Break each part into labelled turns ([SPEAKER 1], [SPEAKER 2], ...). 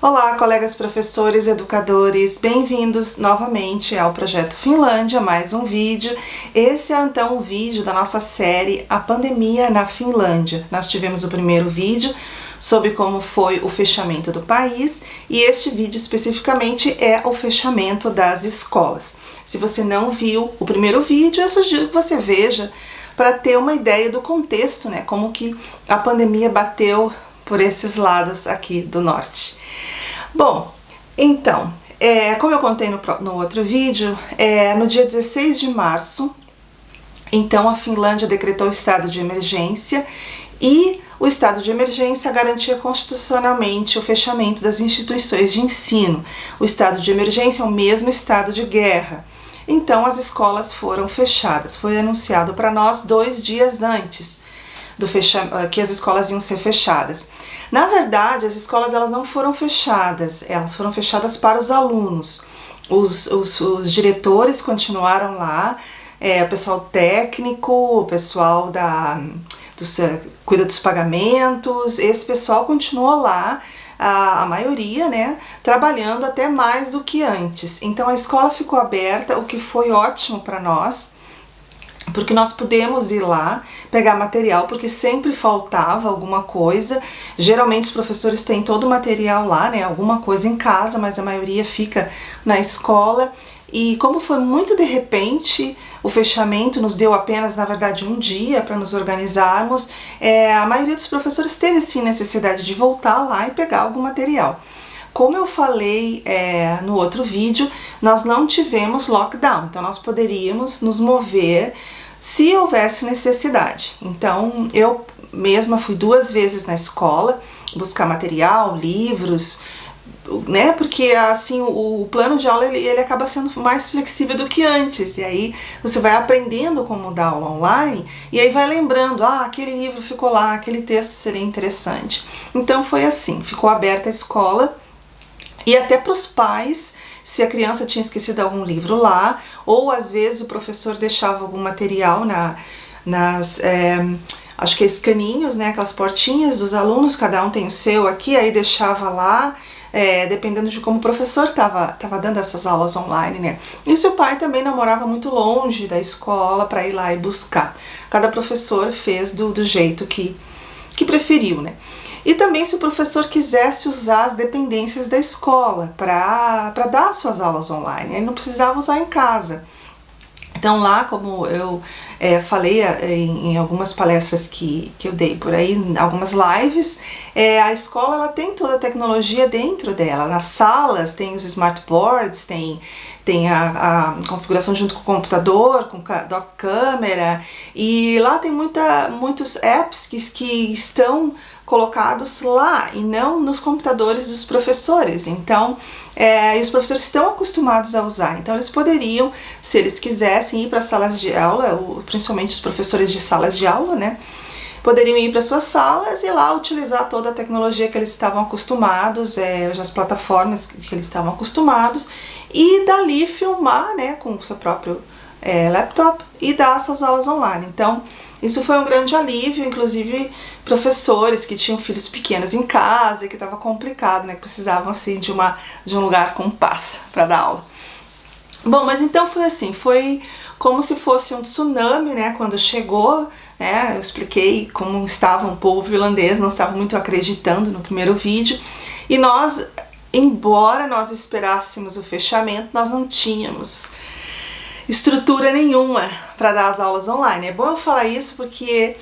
[SPEAKER 1] Olá, colegas professores, educadores, bem-vindos novamente ao Projeto Finlândia, mais um vídeo. Esse é então o vídeo da nossa série A Pandemia na Finlândia. Nós tivemos o primeiro vídeo sobre como foi o fechamento do país e este vídeo especificamente é o fechamento das escolas. Se você não viu o primeiro vídeo, eu sugiro que você veja para ter uma ideia do contexto, né, como que a pandemia bateu por esses lados aqui do norte. Bom, então, como eu contei no outro vídeo, no dia 16 de março, então a Finlândia decretou o estado de emergência e o estado de emergência garantia constitucionalmente o fechamento das instituições de ensino. O estado de emergência é o mesmo estado de guerra. Então as escolas foram fechadas. Foi anunciado para nós 2 dias antes que as escolas iam ser fechadas. Na verdade, as escolas elas não foram fechadas, elas foram fechadas para os alunos. Os diretores continuaram lá, o pessoal técnico, o pessoal cuida dos pagamentos, esse pessoal continuou lá, a maioria, né, trabalhando até mais do que antes. Então a escola ficou aberta, o que foi ótimo para nós, porque nós pudemos ir lá pegar material, porque sempre faltava alguma coisa. Geralmente os professores têm todo o material lá, né, alguma coisa em casa, mas a maioria fica na escola. E como foi muito de repente, o fechamento nos deu apenas, na verdade, um dia para nos organizarmos, a maioria dos professores teve sim necessidade de voltar lá e pegar algum material. Como eu falei no outro vídeo, nós não tivemos lockdown, então nós poderíamos nos mover se houvesse necessidade. Então eu mesma fui 2 vezes na escola buscar material, livros, né? Porque assim o plano de aula ele acaba sendo mais flexível do que antes, e aí você vai aprendendo como dar aula online e aí vai lembrando, aquele livro ficou lá, aquele texto seria interessante. Então foi assim, ficou aberta a escola. E até para os pais, se a criança tinha esquecido algum livro lá, ou às vezes o professor deixava algum material acho que caninhos, né, aquelas portinhas dos alunos, cada um tem o seu aqui, aí deixava lá, dependendo de como o professor estava dando essas aulas online, né. E se o pai também não morava muito longe da escola para ir lá e buscar. Cada professor fez do jeito que preferiu, né. E também se o professor quisesse usar as dependências da escola para dar suas aulas online, ele não precisava usar em casa. Então lá, como eu falei em algumas palestras que eu dei por aí, em algumas lives, a escola ela tem toda a tecnologia dentro dela. Nas salas tem os smartboards, tem a configuração junto com o computador, com dock câmera, e lá tem muitos apps que estão colocados lá e não nos computadores dos professores. Então, e os professores estão acostumados a usar, então eles poderiam, se eles quisessem, ir para salas de aula, principalmente os professores de salas de aula, né, poderiam ir para suas salas e lá utilizar toda a tecnologia que eles estavam acostumados, as plataformas que eles estavam acostumados, e dali filmar, né, com o seu próprio laptop e dar suas aulas online. Então, isso foi um grande alívio, inclusive professores que tinham filhos pequenos em casa e que estava complicado, né, que precisavam assim de um lugar com paz para dar aula. Bom, mas então foi assim, foi como se fosse um tsunami, né, quando chegou, né, eu expliquei como estava o povo finlandês, não estava muito acreditando no primeiro vídeo, e nós, embora nós esperássemos o fechamento, nós não tínhamos estrutura nenhuma para dar as aulas online. É bom eu falar isso porque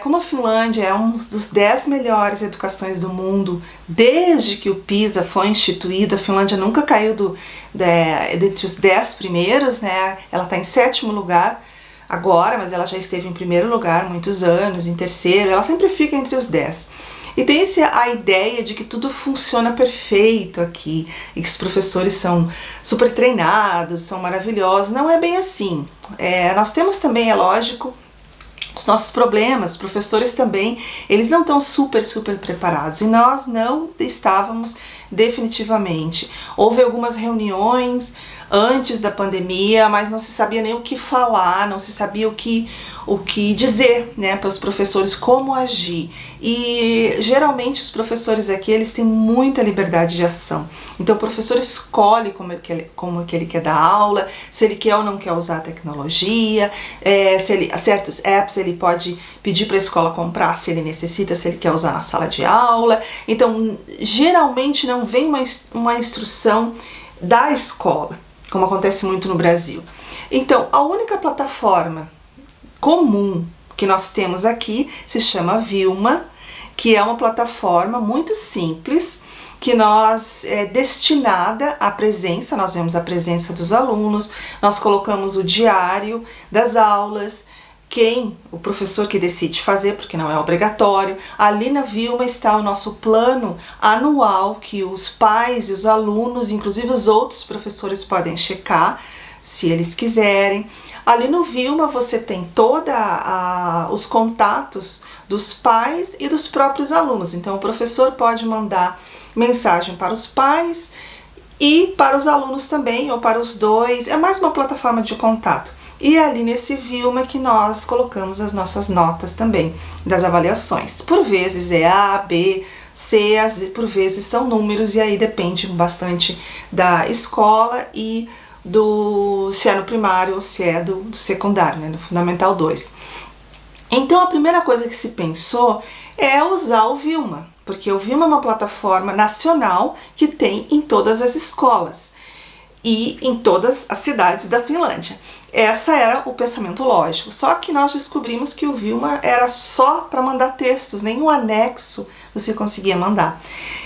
[SPEAKER 1] como a Finlândia é um dos 10 melhores educações do mundo, desde que o PISA foi instituído, a Finlândia nunca caiu dentre os 10 primeiros, né? Ela está em 7º lugar agora, mas ela já esteve em 1º lugar muitos anos, em 3º, ela sempre fica entre os 10. E tem a ideia de que tudo funciona perfeito aqui, e que os professores são super treinados, são maravilhosos. Não é bem assim. Nós temos também, é lógico, os nossos problemas. Os professores também, eles não estão super preparados, e nós não estávamos definitivamente. Houve algumas reuniões antes da pandemia, mas não se sabia nem o que falar, não se sabia o que dizer, né, para os professores, como agir. E geralmente os professores aqui, eles têm muita liberdade de ação. Então o professor escolhe como que ele quer dar aula, se ele quer ou não quer usar a tecnologia, certos apps ele pode pedir para a escola comprar se ele necessita, se ele quer usar na sala de aula. Então geralmente não vem uma instrução da escola, como acontece muito no Brasil. Então, a única plataforma comum que nós temos aqui se chama Vilma, que é uma plataforma muito simples, que nós é destinada à presença. Nós vemos a presença dos alunos, nós colocamos o diário das aulas, o professor que decide fazer, porque não é obrigatório. Ali na Vilma está o nosso plano anual, que os pais e os alunos, inclusive os outros professores, podem checar, se eles quiserem. Ali no Vilma você tem os contatos dos pais e dos próprios alunos. Então o professor pode mandar mensagem para os pais e para os alunos também, ou para os dois. É mais uma plataforma de contato. E é ali nesse Vilma que nós colocamos as nossas notas também, das avaliações. Por vezes é A, B, C, por vezes são números, e aí depende bastante da escola e se é no primário ou se é do secundário, né, no Fundamental 2. Então a primeira coisa que se pensou é usar o Vilma, porque o Vilma é uma plataforma nacional que tem em todas as escolas e em todas as cidades da Finlândia. Essa era o pensamento lógico, só que nós descobrimos que o Vilma era só para mandar textos, nenhum anexo você conseguia mandar.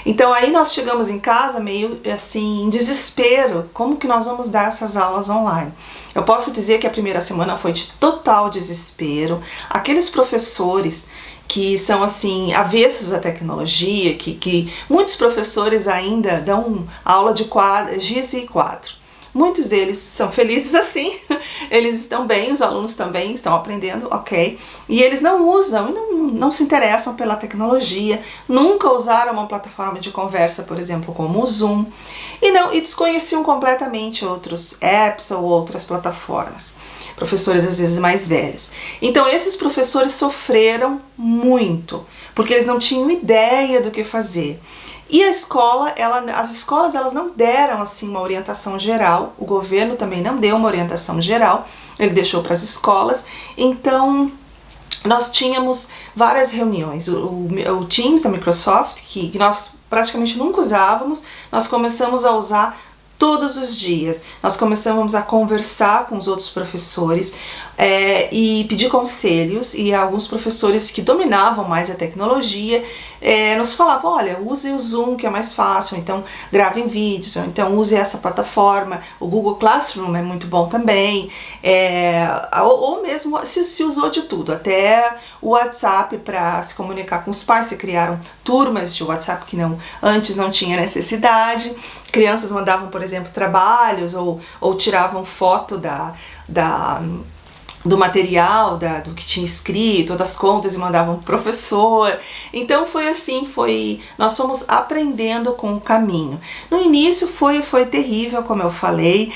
[SPEAKER 1] Então aí nós chegamos em casa meio assim, em desespero, como que nós vamos dar essas aulas online? Eu posso dizer que a primeira semana foi de total desespero. Aqueles professores que são assim, avessos à tecnologia, que muitos professores ainda dão aula de giz e quadro. Muitos deles são felizes assim, eles estão bem, os alunos também estão aprendendo, ok. E eles não usam, não se interessam pela tecnologia, nunca usaram uma plataforma de conversa, por exemplo, como o Zoom, e desconheciam completamente outros apps ou outras plataformas. Professores às vezes mais velhos. Então esses professores sofreram muito, porque eles não tinham ideia do que fazer. E as escolas elas não deram assim uma orientação geral, o governo também não deu uma orientação geral, ele deixou para as escolas. Então nós tínhamos várias reuniões, o Teams da Microsoft, que nós praticamente nunca usávamos, nós começamos a usar todos os dias. Nós começamos a conversar com os outros professores e pedir conselhos, e alguns professores que dominavam mais a tecnologia nos falavam: olha, use o Zoom, que é mais fácil, então gravem vídeos, ou então use essa plataforma, o Google Classroom é muito bom também, ou mesmo se usou de tudo, até o WhatsApp para se comunicar com os pais. Se criaram turmas de WhatsApp que antes não tinha necessidade. Crianças mandavam, por exemplo, trabalhos ou tiravam foto do material, do que tinha escrito, das contas, e mandavam pro professor. Então foi assim, nós fomos aprendendo com o caminho. No início foi terrível, como eu falei,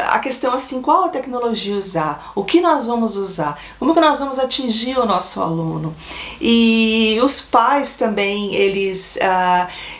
[SPEAKER 1] a questão assim, qual a tecnologia usar, o que nós vamos usar, como que nós vamos atingir o nosso aluno. E os pais também, eles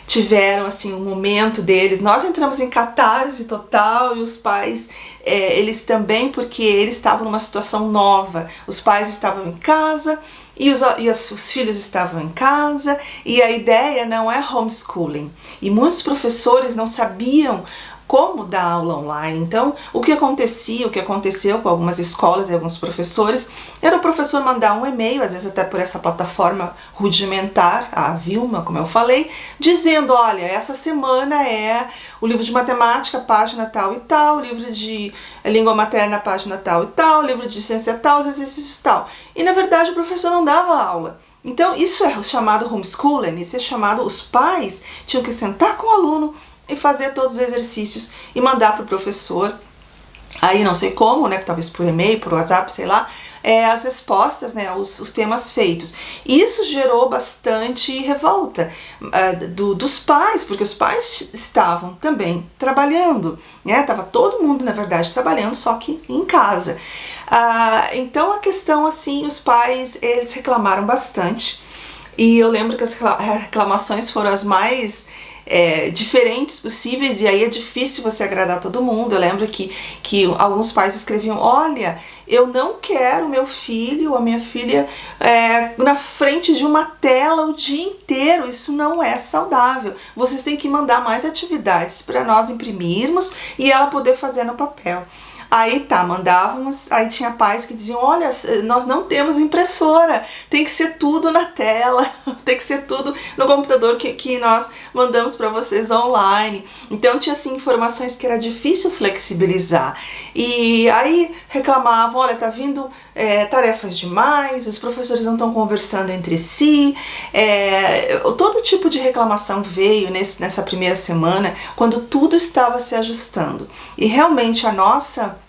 [SPEAKER 1] tiveram assim um momento deles. Nós entramos em catarse total, e os pais eles também, porque eles estavam numa situação nova. Os pais estavam em casa e os filhos estavam em casa, e a ideia não é homeschooling, e muitos professores não sabiam como dar aula online. Então o que aconteceu com algumas escolas e alguns professores, era o professor mandar um e-mail, às vezes até por essa plataforma rudimentar, a Vilma, como eu falei, dizendo: olha, essa semana é o livro de matemática, página tal e tal, livro de língua materna, página tal e tal, livro de ciência tal, os exercícios tal. E na verdade o professor não dava aula. Então isso é chamado homeschooling, isso é chamado, os pais tinham que sentar com o aluno e fazer todos os exercícios e mandar para o professor, aí não sei como, né, talvez por e-mail, por WhatsApp, sei lá, as respostas, né, os temas feitos. Isso gerou bastante revolta dos pais, porque os pais estavam também trabalhando, né? Tava todo mundo, na verdade, trabalhando, só que em casa. Então a questão, assim, os pais, eles reclamaram bastante, e eu lembro que as reclamações foram as mais diferentes possíveis, e aí é difícil você agradar todo mundo. Eu lembro que alguns pais escreviam: olha, eu não quero meu filho ou a minha filha na frente de uma tela o dia inteiro, isso não é saudável, vocês têm que mandar mais atividades para nós imprimirmos e ela poder fazer no papel. Aí tá, mandávamos, aí tinha pais que diziam: olha, nós não temos impressora, tem que ser tudo na tela, tem que ser tudo no computador que nós mandamos para vocês online. Então tinha assim informações que era difícil flexibilizar. E aí reclamavam: olha, tá vindo tarefas demais, os professores não estão conversando entre si. Todo tipo de reclamação veio nessa primeira semana, quando tudo estava se ajustando. E realmente a nossa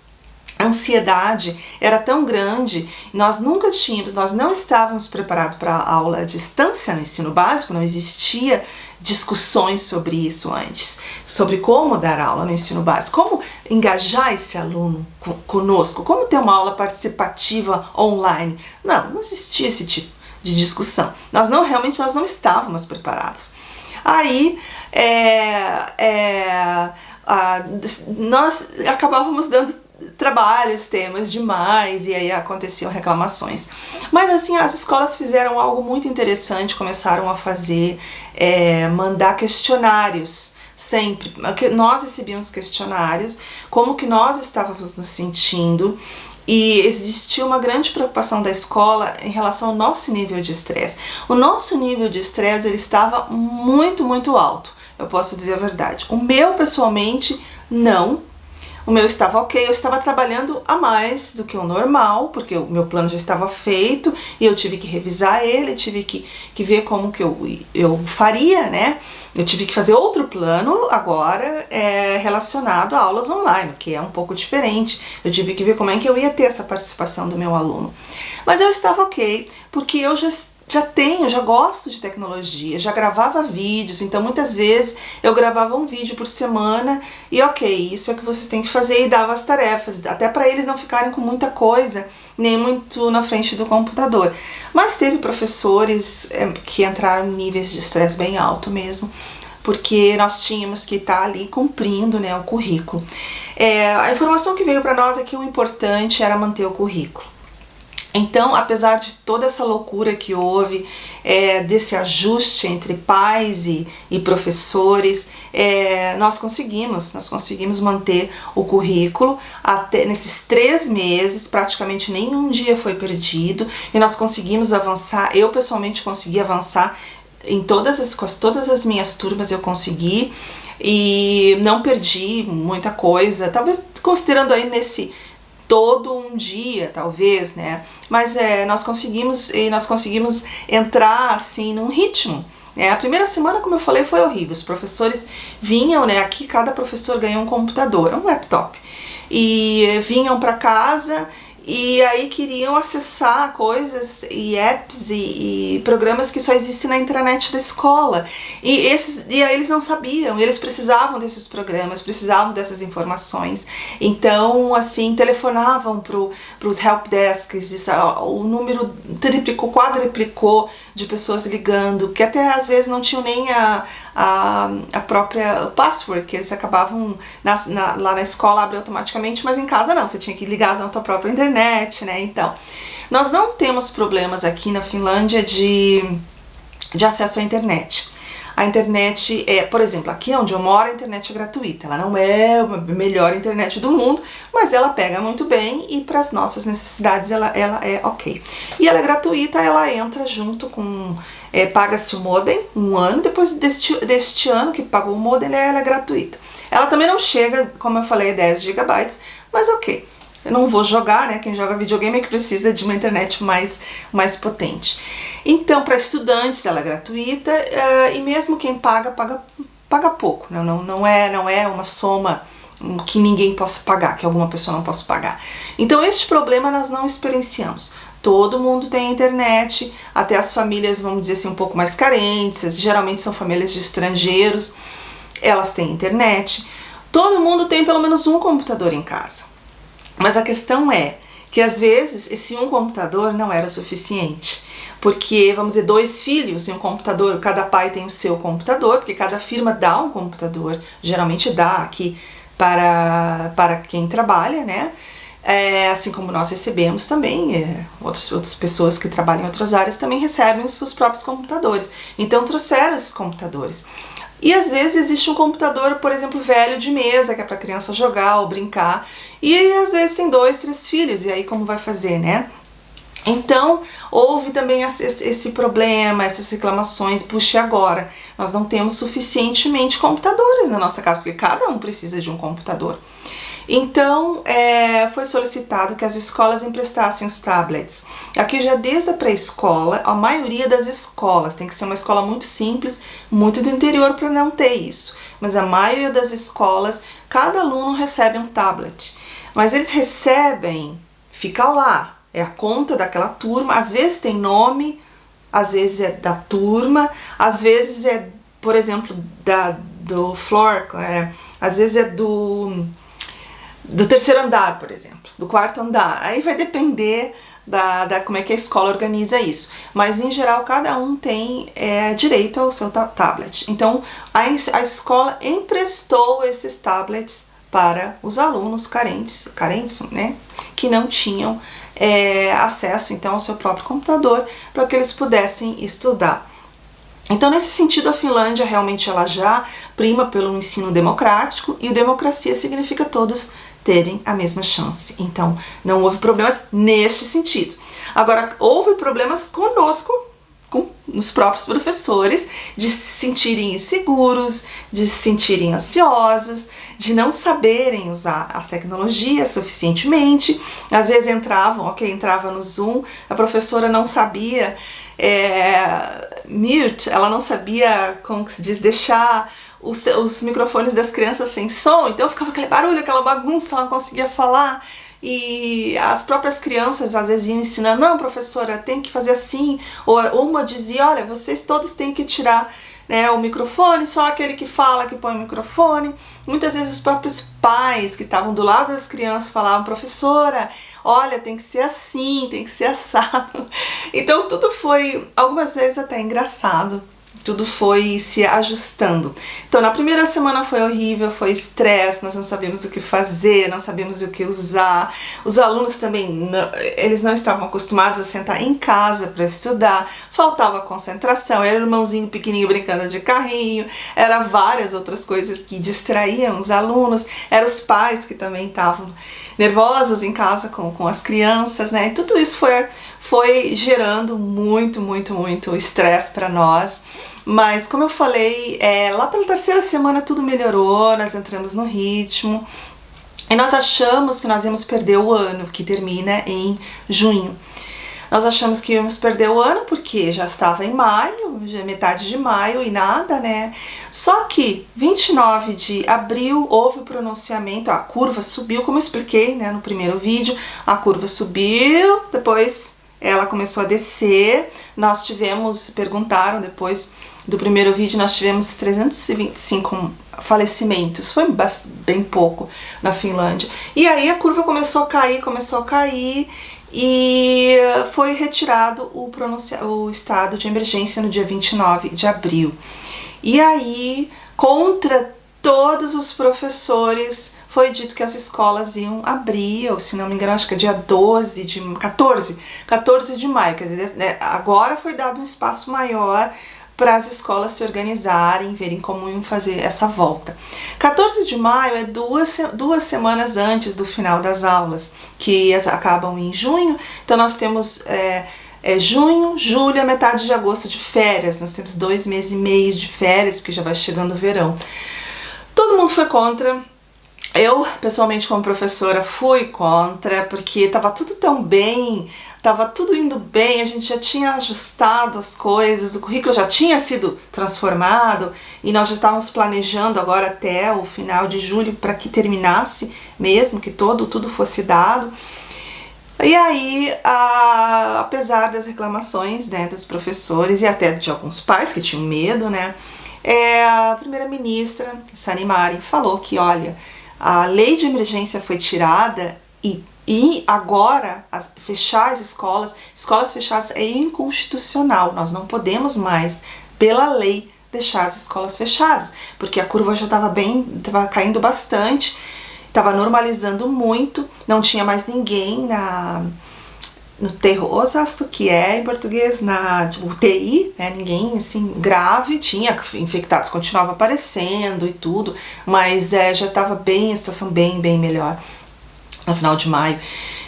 [SPEAKER 1] ansiedade era tão grande, nós não estávamos preparados para a aula à distância no ensino básico, não existia discussões sobre isso antes, sobre como dar aula no ensino básico, como engajar esse aluno conosco, como ter uma aula participativa online. Não existia esse tipo de discussão. Nós não estávamos preparados. Aí nós acabávamos dando trabalhos, temas demais, e aí aconteciam reclamações. Mas assim, as escolas fizeram algo muito interessante, começaram a fazer, mandar questionários sempre. Nós recebíamos questionários, como que nós estávamos nos sentindo, e existia uma grande preocupação da escola em relação ao nosso nível de estresse. O nosso nível de estresse, ele estava muito, muito alto, eu posso dizer a verdade. O meu, pessoalmente, não. O meu estava ok, eu estava trabalhando a mais do que o normal, porque o meu plano já estava feito e eu tive que revisar ele, tive que ver como que eu faria, né? Eu tive que fazer outro plano agora relacionado a aulas online, que é um pouco diferente. Eu tive que ver como é que eu ia ter essa participação do meu aluno. Mas eu estava ok, porque eu já gosto de tecnologia, já gravava vídeos, então muitas vezes eu gravava um vídeo por semana e ok, isso é o que vocês têm que fazer, e dava as tarefas, até para eles não ficarem com muita coisa, nem muito na frente do computador. Mas teve professores que entraram em níveis de estresse bem alto mesmo, porque nós tínhamos que estar ali cumprindo, né, o currículo. A informação que veio para nós é que o importante era manter o currículo. Então, apesar de toda essa loucura que houve, desse ajuste entre pais e professores, nós conseguimos manter o currículo até nesses 3 meses, praticamente nenhum dia foi perdido, e nós conseguimos avançar. Eu pessoalmente consegui avançar com todas as minhas turmas, eu consegui, e não perdi muita coisa, talvez considerando aí nesse todo um dia, talvez, né? Mas nós conseguimos entrar assim num ritmo. A primeira semana, como eu falei, foi horrível. Os professores vinham, né? Aqui cada professor ganhou um computador, um laptop, e vinham para casa e aí queriam acessar coisas e apps e programas que só existem na internet da escola. E aí eles não sabiam, eles precisavam desses programas, precisavam dessas informações. Então, assim, telefonavam para os helpdesks, o número triplicou, quadriplicou de pessoas ligando, que até às vezes não tinham nem a própria password, que eles acabavam lá na escola, abre automaticamente, mas em casa não, você tinha que ligar na tua própria internet, né? Então, nós não temos problemas aqui na Finlândia de acesso à internet. A internet por exemplo, aqui onde eu moro, a internet é gratuita. Ela não é a melhor internet do mundo, mas ela pega muito bem e para as nossas necessidades ela é ok. E ela é gratuita, ela entra junto com... paga-se o modem 1 ano, depois deste ano que pagou o modem, ela é gratuita. Ela também não chega, como eu falei, a 10 GB, mas ok. Eu não vou jogar, né? Quem joga videogame é que precisa de uma internet mais potente. Então, para estudantes ela é gratuita, e mesmo quem paga pouco. Não é uma soma que ninguém possa pagar, que alguma pessoa não possa pagar. Então este problema nós não experienciamos. Todo mundo tem internet, até as famílias, vamos dizer assim, um pouco mais carentes, geralmente são famílias de estrangeiros, elas têm internet. Todo mundo tem pelo menos um computador em casa. Mas a questão é que às vezes esse um computador não era suficiente. Porque, vamos dizer, 2 filhos e um computador, cada pai tem o seu computador, porque cada firma dá um computador, geralmente dá aqui para quem trabalha, né? Assim como nós recebemos também, outras pessoas que trabalham em outras áreas também recebem os seus próprios computadores. Então trouxeram esses computadores. E às vezes existe um computador, por exemplo, velho de mesa, que é para a criança jogar ou brincar. E aí, às vezes tem 2, 3 filhos, e aí como vai fazer, né? Então, houve também esse problema, essas reclamações, puxa, agora nós não temos suficientemente computadores na nossa casa, porque cada um precisa de um computador. Então, foi solicitado que as escolas emprestassem os tablets. Aqui já desde a pré-escola, a maioria das escolas, tem que ser uma escola muito simples, muito do interior para não ter isso, mas a maioria das escolas, cada aluno recebe um tablet. Mas eles recebem, fica lá, é a conta daquela turma, às vezes tem nome, às vezes é da turma, às vezes é, por exemplo, do floor, às vezes é do terceiro andar, por exemplo, do quarto andar. Aí vai depender como é que a escola organiza isso. Mas, em geral, cada um tem direito ao seu tablet. Então, a escola emprestou esses tablets para os alunos carentes, né, que não tinham acesso, então, ao seu próprio computador, para que eles pudessem estudar. Então, nesse sentido, a Finlândia realmente ela já prima pelo ensino democrático, e democracia significa todos terem a mesma chance. Então, não houve problemas neste sentido. Agora, houve problemas conosco, com os próprios professores, de se sentirem inseguros, de se sentirem ansiosos, de não saberem usar as tecnologias suficientemente. Às vezes entrava no Zoom, a professora não sabia mute, ela não sabia, como se diz, deixar os microfones das crianças sem som, então ficava aquele barulho, aquela bagunça, ela não conseguia falar. E as próprias crianças às vezes iam ensinando, não, professora, tem que fazer assim, ou uma dizia, olha, vocês todos têm que tirar, né, o microfone, só aquele que fala que põe o microfone. Muitas vezes os próprios pais que estavam do lado das crianças falavam, professora, olha, tem que ser assim, tem que ser assado. Então tudo foi, algumas vezes até engraçado, tudo foi se ajustando. Então, na primeira semana foi horrível, foi estresse, nós não sabíamos o que fazer, não sabíamos o que usar. Os alunos também, eles não estavam acostumados a sentar em casa para estudar, faltava concentração, era o irmãozinho pequenininho brincando de carrinho, era várias outras coisas que distraíam os alunos, eram os pais que também estavam nervosos em casa com as crianças, né? E tudo isso foi gerando muito estresse para nós. Mas, como eu falei, lá pela terceira semana tudo melhorou, nós entramos no ritmo e nós achamos que nós íamos perder o ano, que termina em junho. Nós achamos que íamos perder o ano porque já estava em maio, já é metade de maio e nada, né? Só que 29 de abril houve o pronunciamento, a curva subiu, como eu expliquei, né, no primeiro vídeo, a curva subiu, depois ela começou a descer, perguntaram depois do primeiro vídeo, nós tivemos 325 falecimentos, foi bem pouco na Finlândia. E aí a curva começou a cair, e foi retirado o estado de emergência no dia 29 de abril. E aí, contra todos os professores, foi dito que as escolas iam abrir, ou se não me engano, acho que é dia 14 de maio, quer dizer, né, agora foi dado um espaço maior para as escolas se organizarem, verem como iam fazer essa volta. 14 de maio é duas semanas antes do final das aulas, que acabam em junho, então nós temos junho, julho, a metade de agosto de férias, nós temos 2 meses e meio de férias, porque já vai chegando o verão. Todo mundo foi contra, Eu, pessoalmente, como professora, fui contra, porque estava tudo tão bem, estava tudo indo bem, a gente já tinha ajustado as coisas, o currículo já tinha sido transformado e nós já estávamos planejando agora até o final de julho para que terminasse mesmo, que tudo fosse dado. E aí, apesar das reclamações, né, dos professores e até de alguns pais que tinham medo, né, a primeira-ministra, Sanna Marin, falou que, olha, a lei de emergência foi tirada e agora fechar as escolas fechadas é inconstitucional. Nós não podemos mais, pela lei, deixar as escolas fechadas, porque a curva já estava caindo bastante, estava normalizando muito, não tinha mais ninguém no terrosasto, que é em português, na UTI, né, ninguém assim grave, tinha infectados, continuava aparecendo e tudo, mas já estava a situação bem melhor no final de maio.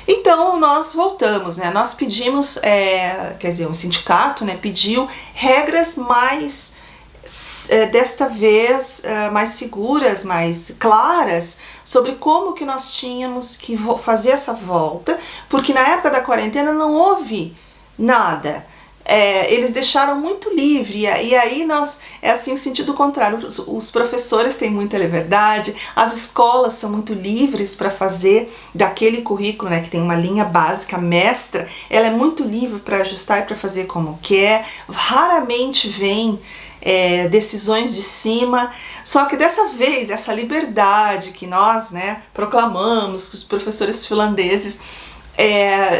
[SPEAKER 1] Então nós voltamos, né, nós pedimos, quer dizer, o sindicato, né, pediu regras mais, desta vez, mais seguras, mais claras, sobre como que nós tínhamos que fazer essa volta, porque na época da quarentena não houve nada. Eles deixaram muito livre, e aí nós, assim, o sentido contrário, os professores têm muita liberdade, as escolas são muito livres para fazer daquele currículo, né, que tem uma linha básica, mestra, ela é muito livre para ajustar e para fazer como quer, raramente vem decisões de cima, só que dessa vez, essa liberdade que nós, né, proclamamos, que os professores finlandeses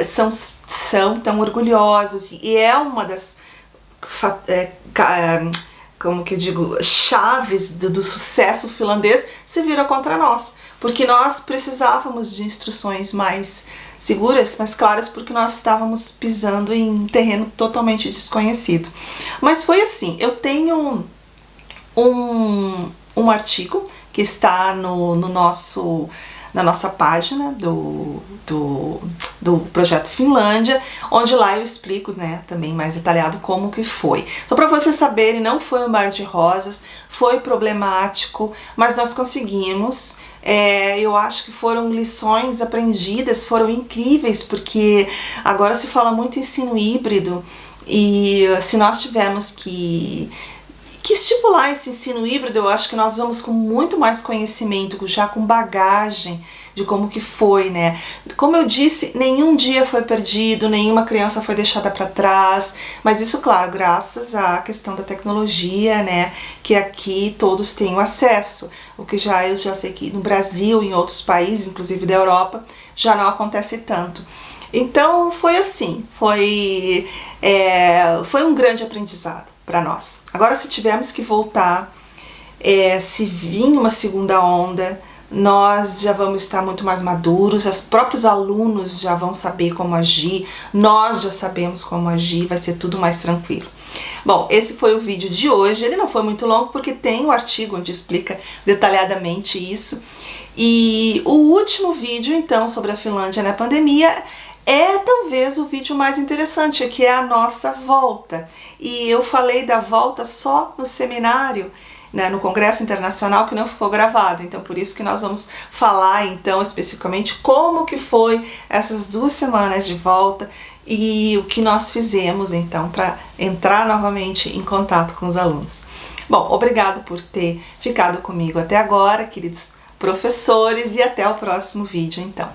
[SPEAKER 1] são tão orgulhosos, e é uma das, como que eu digo, chaves do sucesso finlandês, se vira contra nós, porque nós precisávamos de instruções mais seguras, mais claras, porque nós estávamos pisando em terreno totalmente desconhecido. Mas foi assim, eu tenho um artigo que está na nossa página do Projeto Finlândia, onde lá eu explico, né, também mais detalhado como que foi. Só para vocês saberem, não foi um mar de rosas, foi problemático, mas nós conseguimos. Eu acho que foram lições aprendidas, foram incríveis, porque agora se fala muito em ensino híbrido, e se nós tivermos que estimular esse ensino híbrido, eu acho que nós vamos com muito mais conhecimento, já com bagagem de como que foi, né? Como eu disse, nenhum dia foi perdido, nenhuma criança foi deixada para trás, mas isso, claro, graças à questão da tecnologia, né? Que aqui todos têm acesso, o que eu já sei que no Brasil e em outros países, inclusive da Europa, já não acontece tanto. Então foi assim, foi um grande aprendizado para nós. Agora, se tivermos que voltar, se vir uma segunda onda, nós já vamos estar muito mais maduros, os próprios alunos já vão saber como agir, nós já sabemos como agir, vai ser tudo mais tranquilo. Bom, esse foi o vídeo de hoje, ele não foi muito longo porque tem um artigo onde explica detalhadamente isso. E o último vídeo, então, sobre a Finlândia na pandemia talvez o vídeo mais interessante, que é a nossa volta. E eu falei da volta só no seminário, né, no Congresso Internacional, que não ficou gravado. Então, por isso que nós vamos falar, então, especificamente como que foi essas 2 semanas de volta e o que nós fizemos, então, para entrar novamente em contato com os alunos. Bom, obrigado por ter ficado comigo até agora, queridos professores, e até o próximo vídeo, então.